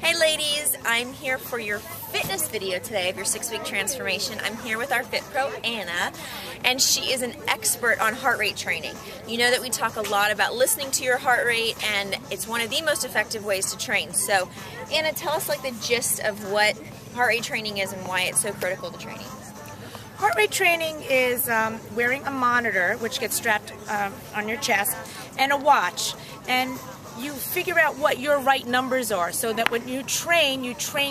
Hey ladies, I'm here for your fitness video today of your 6-week transformation. I'm here with our FitPro, Anna, and she is an expert on heart rate training. You know that we talk a lot about listening to your heart rate, and it's one of the most effective ways to train. So Anna, tell us like the gist of what heart rate training is and why it's so critical to training. Heart rate training is wearing a monitor, which gets strapped on your chest, and a watch. And you figure out what your right numbers are so that when you train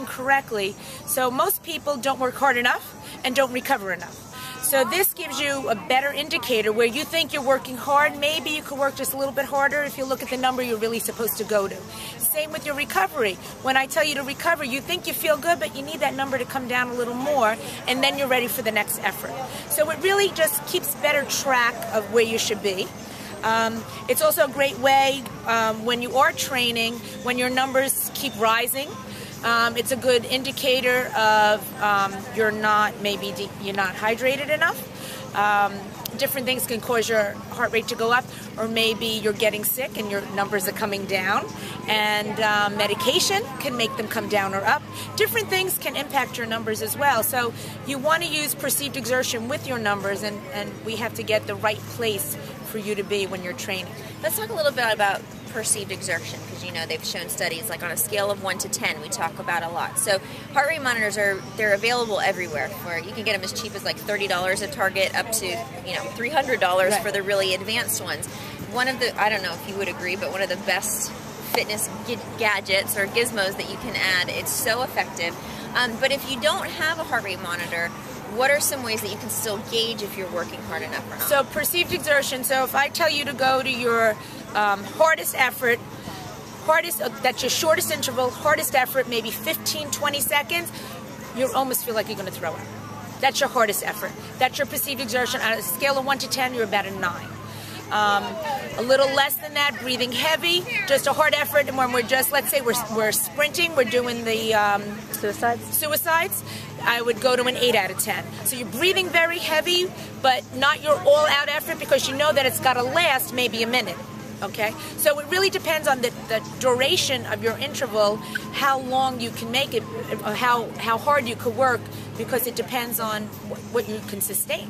correctly. So most people don't work hard enough and don't recover enough. So this gives you a better indicator where you think you're working hard. Maybe you could work just a little bit harder if you look at the number you're really supposed to go to. Same with your recovery. When I tell you to recover, you think you feel good, but you need that number to come down a little more, and then you're ready for the next effort. So it really just keeps better track of where you should be. It's also a great way when you are training, when your numbers keep rising. It's a good indicator of you're not hydrated enough. Different things can cause your heart rate to go up, or maybe you're getting sick and your numbers are coming down, and medication can make them come down or up. Different things can impact your numbers as well. So you want to use perceived exertion with your numbers, and we have to get the right place for you to be when you're training. Let's talk a little bit about perceived exertion, because you know they've shown studies like on a scale of 1 to 10 we talk about a lot. So heart rate monitors they're available everywhere. You can get them as cheap as like $30 at Target up to $300 for the really advanced ones. One of the, I don't know if you would agree, but one of the best fitness gadgets or gizmos that you can add. It's so effective. But if you don't have a heart rate monitor, what are some ways that you can still gauge if you're working hard enough or not? So perceived exertion, so if I tell you to go to your hardest effort, that's your shortest interval, hardest effort, maybe 15, 20 seconds, you almost feel like you're going to throw up. That's your hardest effort. That's your perceived exertion. On a scale of 1 to 10, you're about a 9. A little less than that, breathing heavy, just a hard effort, and when we're just, let's say we're sprinting, we're doing the suicides, I would go to an 8 out of 10. So you're breathing very heavy, but not your all-out effort, because you know that it's got to last maybe a minute. Okay, so it really depends on the duration of your interval, how long you can make it, how hard you could work, because it depends on what you can sustain.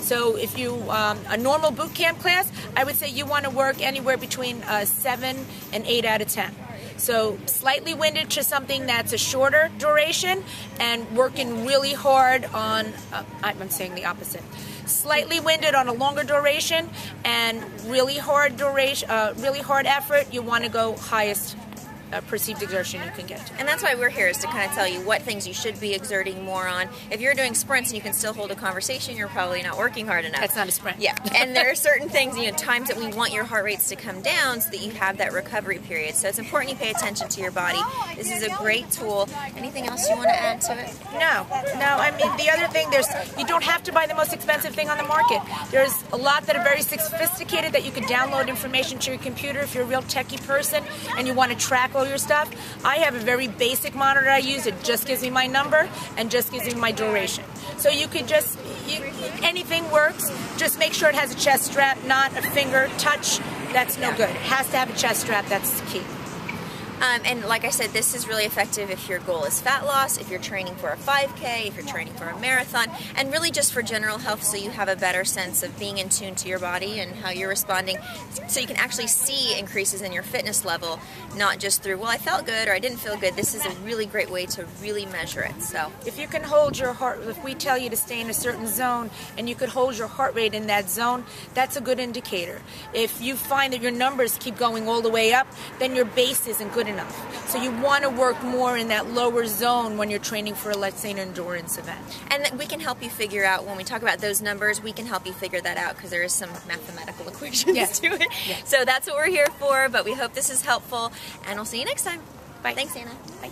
So if you, a normal boot camp class, I would say you want to work anywhere between 7 and 8 out of 10. So slightly winded to something that's a shorter duration, and working really hard on, I'm saying the opposite. Slightly winded on a longer duration, and really hard duration, really hard effort, you want to go highest perceived exertion you can get to. And that's why we're here, is to kind of tell you what things you should be exerting more on. If you're doing sprints and you can still hold a conversation, you're probably not working hard enough. That's not a sprint. Yeah, and there are certain things, times that we want your heart rates to come down so that you have that recovery period. So it's important you pay attention to your body. This is a great tool. Anything else you want to add to it? No. I mean, the other thing, you don't have to buy the most expensive thing on the market. There's a lot that are very sophisticated that you can download information to your computer if you're a real techie person and you want to track all your stuff. I have a very basic monitor I use. It just gives me my number and just gives me my duration. So you could just, anything works. Just make sure it has a chest strap, not a finger touch. That's no good. It has to have a chest strap. That's the key. And like I said, this is really effective if your goal is fat loss, if you're training for a 5K, if you're training for a marathon, and really just for general health, so you have a better sense of being in tune to your body and how you're responding, so you can actually see increases in your fitness level, not just through, well, I felt good or I didn't feel good. This is a really great way to really measure it. So if you can hold your heart, if we tell you to stay in a certain zone and you could hold your heart rate in that zone, that's a good indicator. If you find that your numbers keep going all the way up, then your base isn't good enough. So you want to work more in that lower zone when you're training for, let's say, an endurance event. And we can help you figure out, when we talk about those numbers, we can help you figure that out, because there is some mathematical equations to it. Yes. So that's what we're here for, but we hope this is helpful, and we'll see you next time. Bye. Thanks, Anna. Bye.